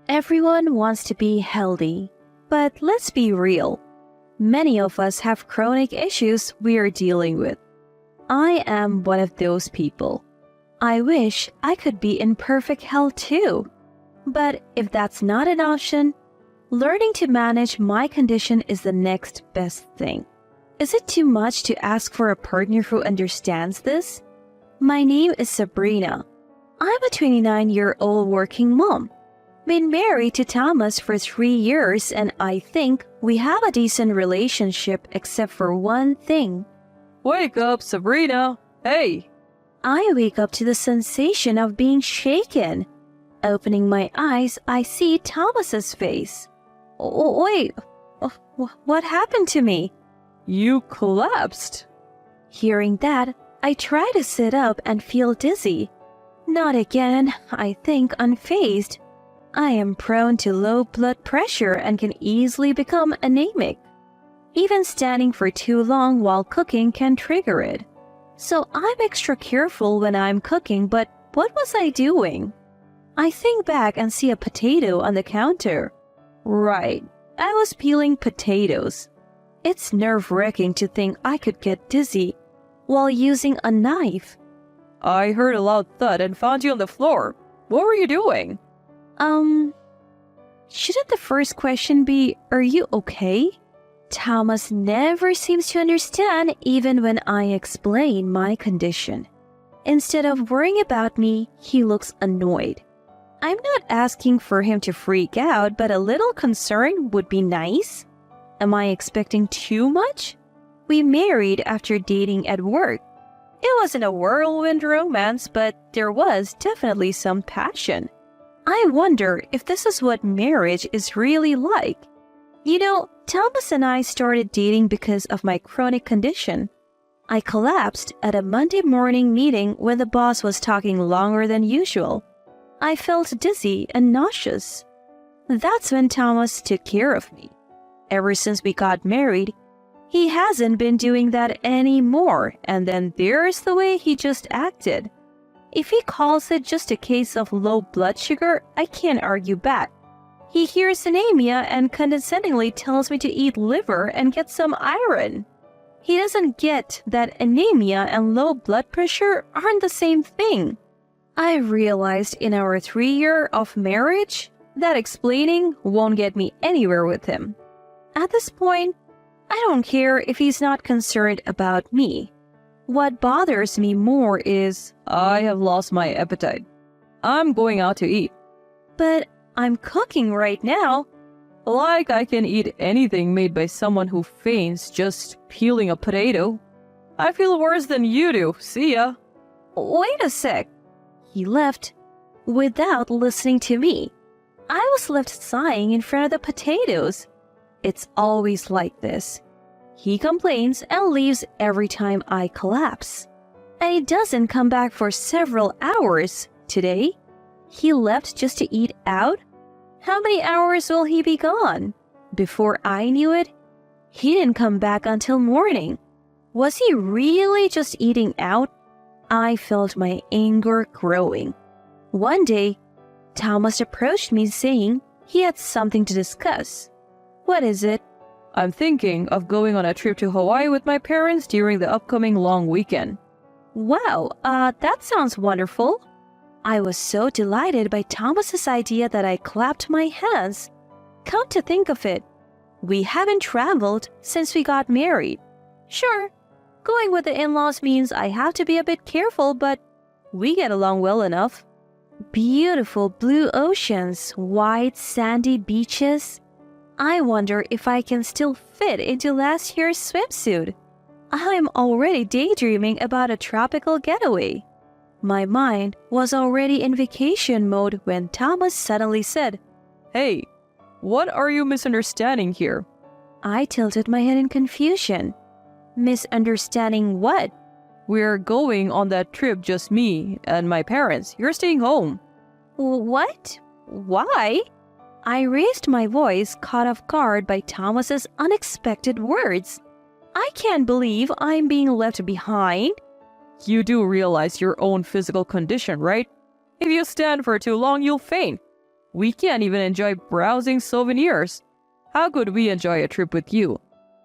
Everyone wants to be healthy, but let's be real. Many of us have chronic issues we are dealing with. I am one of those people. I wish I could be in perfect health too. But if that's not an option, learning to manage my condition is the next best thing. Is it too much to ask for a partner who understands this? My name is Sabrina. I'm a 29-year-old working mom. Been married to Thomas for 3 years, and I think we have a decent relationship except for one thing. Wake up, Sabrina! Hey! I wake up to the sensation of being shaken. Opening my eyes, I see Thomas's face. Wait, what happened to me? You collapsed! Hearing that, I try to sit up and feel dizzy. Not again, I think, unfazed. I am prone to low blood pressure and can easily become anemic. Even standing for too long while cooking can trigger it. So I'm extra careful when I'm cooking, but what was I doing? I think back and see a potato on the counter. Right, I was peeling potatoes. It's nerve-wracking to think I could get dizzy while using a knife. I heard a loud thud and found you on the floor. What were you doing? Shouldn't the first question be, are you okay? Thomas never seems to understand even when I explain my condition. Instead of worrying about me, he looks annoyed. I'm not asking for him to freak out, but a little concern would be nice. Am I expecting too much? We married after dating at work. It wasn't a whirlwind romance, but there was definitely some passion. I wonder if this is what marriage is really like. You know, Thomas and I started dating because of my chronic condition. I collapsed at a Monday morning meeting when the boss was talking longer than usual. I felt dizzy and nauseous. That's when Thomas took care of me. Ever since we got married, he hasn't been doing that anymore, and then there's the way he just acted. If he calls it just a case of low blood sugar, I can't argue back. He hears anemia and condescendingly tells me to eat liver and get some iron. He doesn't get that anemia and low blood pressure aren't the same thing. I realized in our 3 year of marriage that explaining won't get me anywhere with him. At this point, I don't care if he's not concerned about me. What bothers me more is, I have lost my appetite. I'm going out to eat. but I'm cooking right now. Like I can eat anything made by someone who faints just peeling a potato. I feel worse than you do. See ya. Wait a sec. He left without listening to me. I was left sighing in front of the potatoes. It's always like this. He complains and leaves every time I collapse. And he doesn't come back for several hours. Today, he left just to eat out? How many hours will he be gone? Before I knew it, he didn't come back until morning. Was he really just eating out? I felt my anger growing. One day, Thomas approached me saying he had something to discuss. What is it? I'm thinking of going on a trip to Hawaii with my parents during the upcoming long weekend. Wow, that sounds wonderful. I was so delighted by Thomas's idea that I clapped my hands. Come to think of it, we haven't traveled since we got married. Sure, going with the in-laws means I have to be a bit careful, but we get along well enough. Beautiful blue oceans, white sandy beaches. I wonder if I can still fit into last year's swimsuit. I'm already daydreaming about a tropical getaway. My mind was already in vacation mode when Thomas suddenly said, Hey, what are you misunderstanding here? I tilted my head in confusion. Misunderstanding what? We're going on that trip, just me and my parents. You're staying home. What? Why? I raised my voice, caught off guard by Thomas's unexpected words. I can't believe I'm being left behind. You do realize your own physical condition, right? If you stand for too long, you'll faint. We can't even enjoy browsing souvenirs. How could we enjoy a trip with you?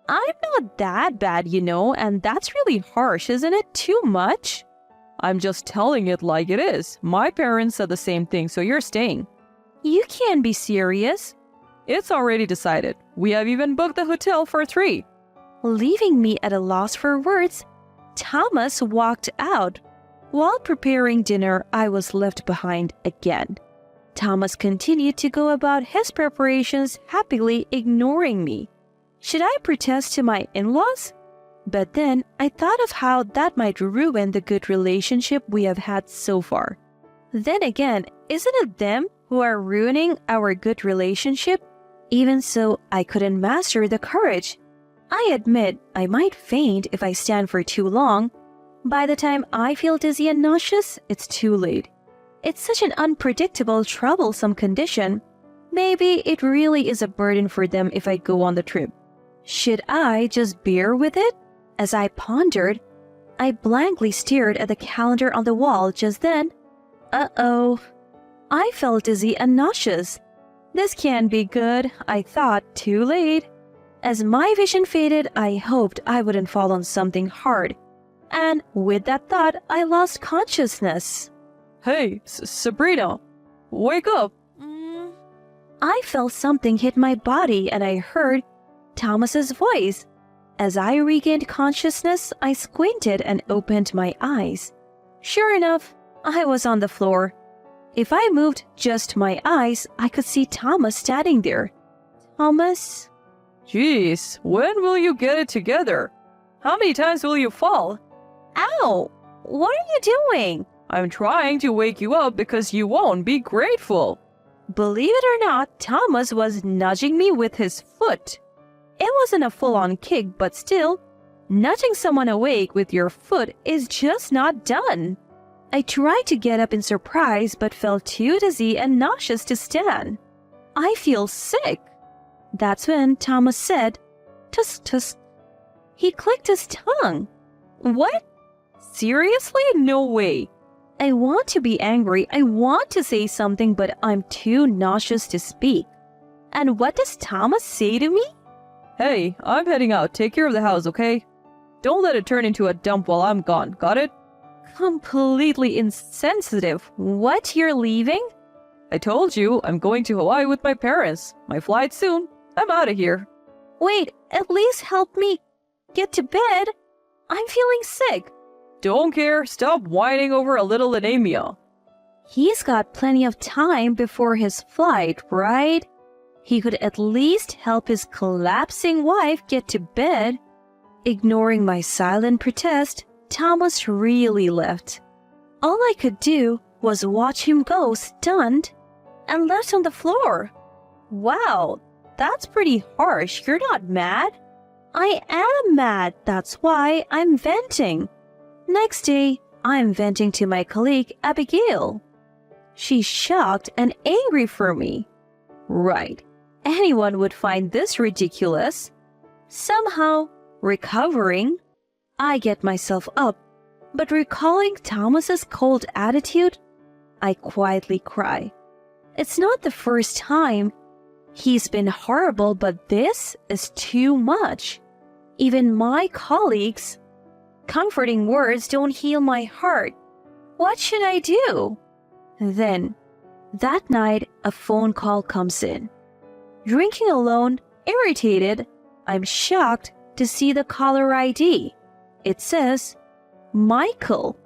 I'm not that bad, and that's really harsh, isn't it? Too much? I'm just telling it like it is. My parents said the same thing, so you're staying. You can't be serious. It's already decided. We have even booked the hotel for 3. Leaving me at a loss for words, Thomas walked out. While preparing dinner, I was left behind again. Thomas continued to go about his preparations, happily ignoring me. Should I protest to my in-laws? But then I thought of how that might ruin the good relationship we have had so far. Then again, isn't it them who are ruining our good relationship? Even so, I couldn't master the courage. I admit I might faint if I stand for too long. By the time I feel dizzy and nauseous, it's too late. It's such an unpredictable, troublesome condition. Maybe it really is a burden for them if I go on the trip. Should I just bear with it? As I pondered, I blankly stared at the calendar on the wall just then. Uh-oh. I felt dizzy and nauseous. This can't be good, I thought, too late. As my vision faded, I hoped I wouldn't fall on something hard. And with that thought, I lost consciousness. Hey, Sabrina, wake up. I felt something hit my body and I heard Thomas's voice. As I regained consciousness, I squinted and opened my eyes. Sure enough, I was on the floor. If I moved just my eyes, I could see Thomas standing there. Thomas? Jeez, when will you get it together? How many times will you fall? Ow! What are you doing? I'm trying to wake you up because you won't be grateful. Believe it or not, Thomas was nudging me with his foot. It wasn't a full-on kick, but still, nudging someone awake with your foot is just not done. I tried to get up in surprise but felt too dizzy and nauseous to stand. I feel sick. That's when Thomas said, "Tusk, tusk." He clicked his tongue. What? Seriously? No way. I want to be angry. I want to say something, but I'm too nauseous to speak. And what does Thomas say to me? Hey, I'm heading out. Take care of the house, okay? Don't let it turn into a dump while I'm gone. Got it? Completely insensitive. What, you're leaving? I told you, I'm going to Hawaii with my parents. My flight's soon. I'm out of here. Wait, at least help me get to bed. I'm feeling sick. Don't care. Stop whining over a little anemia. He's got plenty of time before his flight, right? He could at least help his collapsing wife get to bed. Ignoring my silent protest, Thomas really left. All I could do was watch him go stunned and left on the floor. Wow, that's pretty harsh. You're not mad? I am mad. That's why I'm venting. Next day, I'm venting to my colleague, Abigail. She's shocked and angry for me. Right, anyone would find this ridiculous. Somehow, recovering, I get myself up, but recalling Thomas's cold attitude, I quietly cry. It's not the first time he's been horrible, but this is too much. Even my colleagues' comforting words don't heal my heart. What should I do? Then, that night, a phone call comes in. Drinking alone, irritated, I'm shocked to see the caller ID. It says, Michael.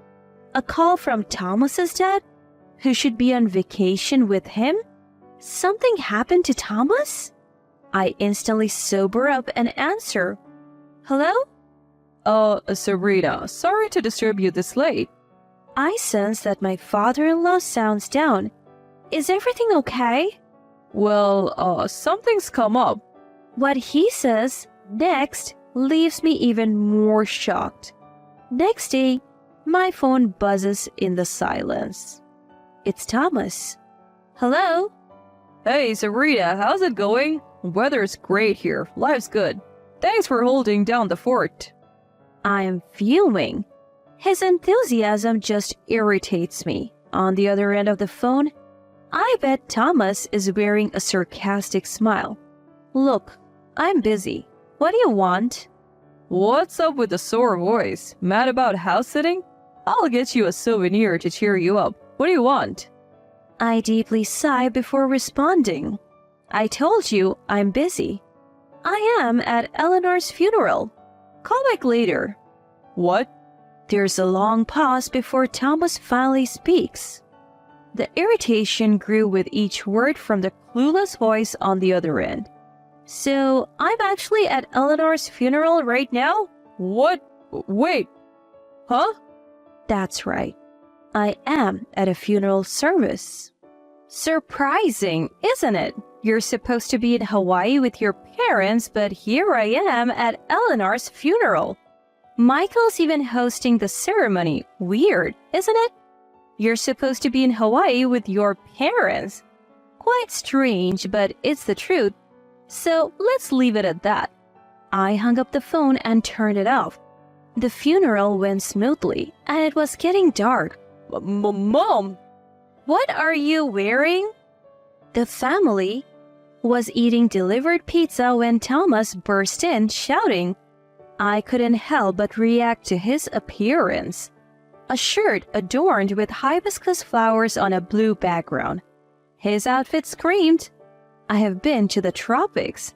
A call from Thomas's dad, who should be on vacation with him? Something happened to Thomas? I instantly sober up and answer, Hello? Sabrina, sorry to disturb you this late. I sense that my father-in-law sounds down. Is everything okay? Well, something's come up. What he says next leaves me even more shocked. Next day, my phone buzzes in the silence. It's Thomas. Hello? Hey, Sabrina, how's it going? Weather's great here. Life's good. Thanks for holding down the fort. I'm fuming. His enthusiasm just irritates me. On the other end of the phone, I bet Thomas is wearing a sarcastic smile. Look, I'm busy. What do you want? What's up with the sore voice? Mad about house sitting? I'll get you a souvenir to cheer you up. What do you want? I deeply sigh before responding. I told you I'm busy. I am at Eleanor's funeral. Call back later. What? There's a long pause before Thomas finally speaks. The irritation grew with each word from the clueless voice on the other end. So, I'm actually at Eleanor's funeral right now? What? Wait. Huh? That's right. I am at a funeral service. Surprising, isn't it? You're supposed to be in Hawaii with your parents, but here I am at Eleanor's funeral. Michael's even hosting the ceremony. Weird, isn't it? You're supposed to be in Hawaii with your parents. Quite strange, but it's the truth. So let's leave it at that. I hung up the phone and turned it off. The funeral went smoothly, and it was getting dark. Mom! What are you wearing? The family was eating delivered pizza when Thomas burst in, shouting. I couldn't help but react to his appearance. A shirt adorned with hibiscus flowers on a blue background. His outfit screamed, I have been to the tropics.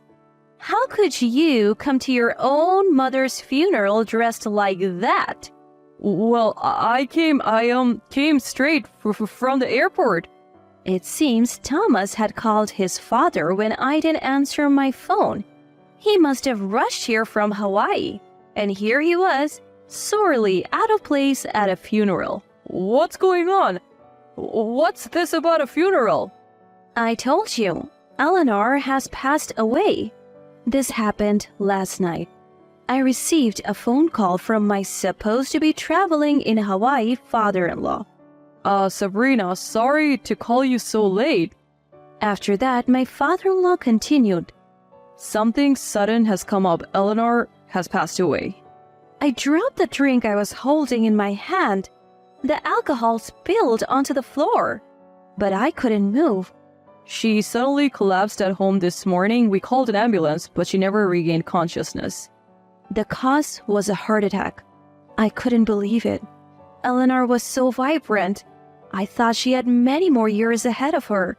How could you come to your own mother's funeral dressed like that? Well, I came straight from the airport. It seems Thomas had called his father when I didn't answer my phone. He must have rushed here from Hawaii, and here he was, sorely out of place at a funeral. What's going on? What's this about a funeral? I told you, Eleanor has passed away. This happened last night. I received a phone call from my supposed-to-be traveling in Hawaii father-in-law. Sabrina, sorry to call you so late. After that, my father-in-law continued. Something sudden has come up. Eleanor has passed away. I dropped the drink I was holding in my hand. The alcohol spilled onto the floor, but I couldn't move. She suddenly collapsed at home this morning. We called an ambulance, but she never regained consciousness. The cause was a heart attack. I couldn't believe it. Eleanor was so vibrant. I thought she had many more years ahead of her.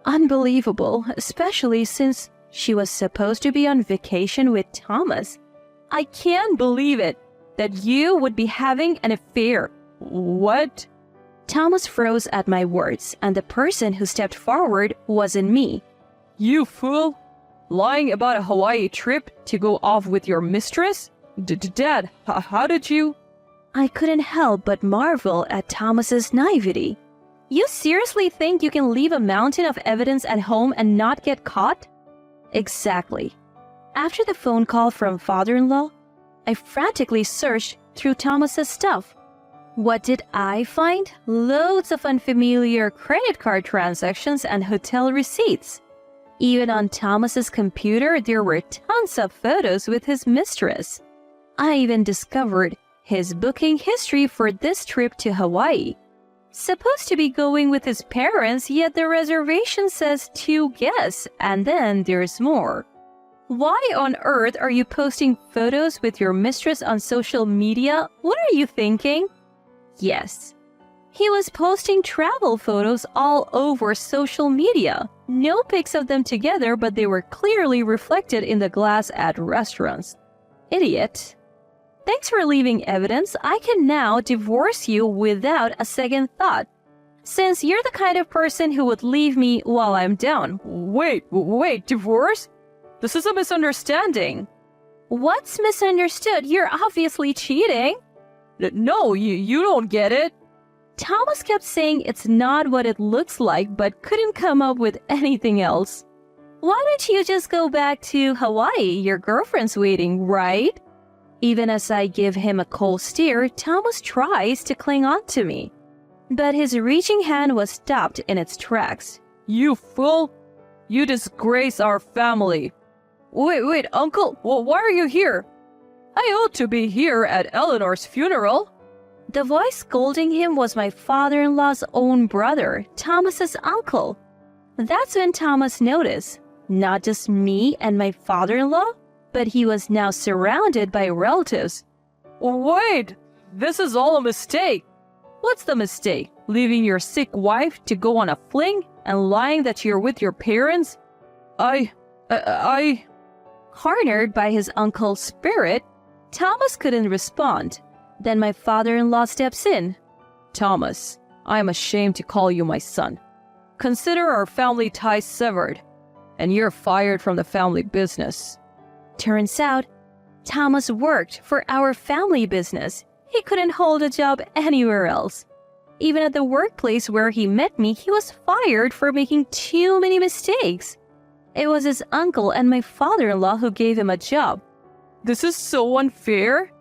Unbelievable, especially since she was supposed to be on vacation with Thomas. I can't believe it, that you would be having an affair. What? Thomas froze at my words, and the person who stepped forward wasn't me. You fool! Lying about a Hawaii trip to go off with your mistress? Dad, how did you? I couldn't help but marvel at Thomas's naivety. You seriously think you can leave a mountain of evidence at home and not get caught? Exactly. After the phone call from father-in-law, I frantically searched through Thomas's stuff. What did I find? Loads of unfamiliar credit card transactions and hotel receipts. Even on Thomas's computer, there were tons of photos with his mistress. I even discovered his booking history for this trip to Hawaii. Supposed to be going with his parents, yet the reservation says 2 guests, and then there's more. Why on earth are you posting photos with your mistress on social media? What are you thinking? Yes. He was posting travel photos all over social media. No pics of them together, but they were clearly reflected in the glass at restaurants. Idiot. Thanks for leaving evidence. I can now divorce you without a second thought, since you're the kind of person who would leave me while I'm down. Wait, divorce? This is a misunderstanding. What's misunderstood? You're obviously cheating. No, you don't get it. Thomas kept saying it's not what it looks like, but couldn't come up with anything else. Why don't you just go back to Hawaii? Your girlfriend's waiting, right? Even as I give him a cold stare, Thomas tries to cling on to me. But his reaching hand was stopped in its tracks. You fool! You disgrace our family. Wait, Uncle, why are you here? I ought to be here at Eleanor's funeral. The voice scolding him was my father-in-law's own brother, Thomas's uncle. That's when Thomas noticed, not just me and my father-in-law, but he was now surrounded by relatives. Wait, this is all a mistake. What's the mistake? Leaving your sick wife to go on a fling and lying that you're with your parents? Cornered by his uncle's spirit, Thomas couldn't respond. Then my father-in-law steps in. Thomas, I am ashamed to call you my son. Consider our family ties severed, and you're fired from the family business. Turns out, Thomas worked for our family business. He couldn't hold a job anywhere else. Even at the workplace where he met me, he was fired for making too many mistakes. It was his uncle and my father-in-law who gave him a job. This is so unfair.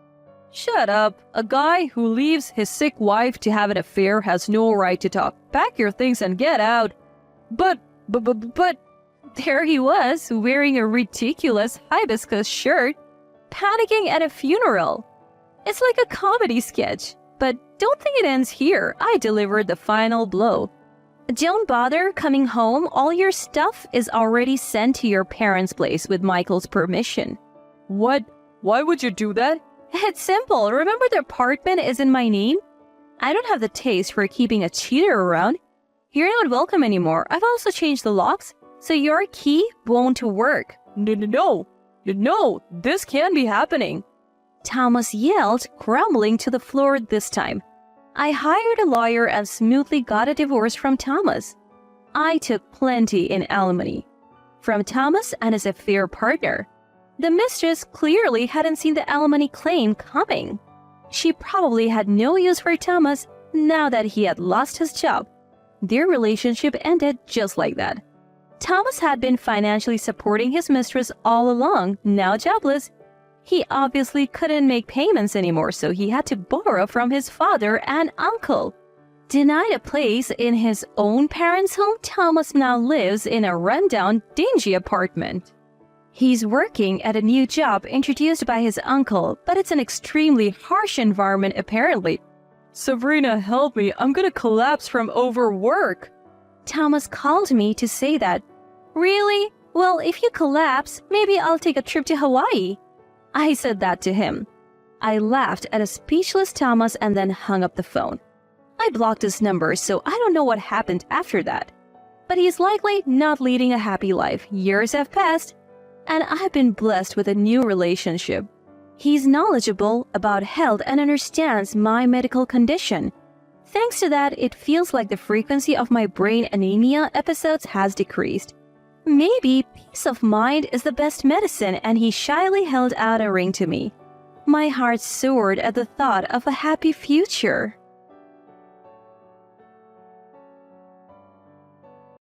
Shut up. A guy who leaves his sick wife to have an affair has no right to talk. Pack your things and get out. But, there he was, wearing a ridiculous hibiscus shirt, panicking at a funeral. It's like a comedy sketch, but don't think it ends here. I delivered the final blow. Don't bother coming home. All your stuff is already sent to your parents' place with Michael's permission. What? Why would you do that? It's simple. Remember the apartment is in my name? I don't have the taste for keeping a cheater around. You're not welcome anymore. I've also changed the locks, so your key won't work. No, this can't be happening. Thomas yelled, crumbling to the floor this time. I hired a lawyer and smoothly got a divorce from Thomas. I took plenty in alimony from Thomas and his affair partner. The mistress clearly hadn't seen the alimony claim coming. She probably had no use for Thomas now that he had lost his job. Their relationship ended just like that. Thomas had been financially supporting his mistress all along, now jobless. He obviously couldn't make payments anymore, so he had to borrow from his father and uncle. Denied a place in his own parents' home, Thomas now lives in a rundown, dingy apartment. He's working at a new job introduced by his uncle, but it's an extremely harsh environment apparently. Sabrina, help me. I'm gonna collapse from overwork. Thomas called me to say that. Really? Well, if you collapse, maybe I'll take a trip to Hawaii. I said that to him. I laughed at a speechless Thomas and then hung up the phone. I blocked his number, so I don't know what happened after that. But he's likely not leading a happy life. Years have passed, and I've been blessed with a new relationship. He's knowledgeable about health and understands my medical condition. Thanks to that, it feels like the frequency of my brain anemia episodes has decreased. Maybe peace of mind is the best medicine, and he shyly held out a ring to me. My heart soared at the thought of a happy future.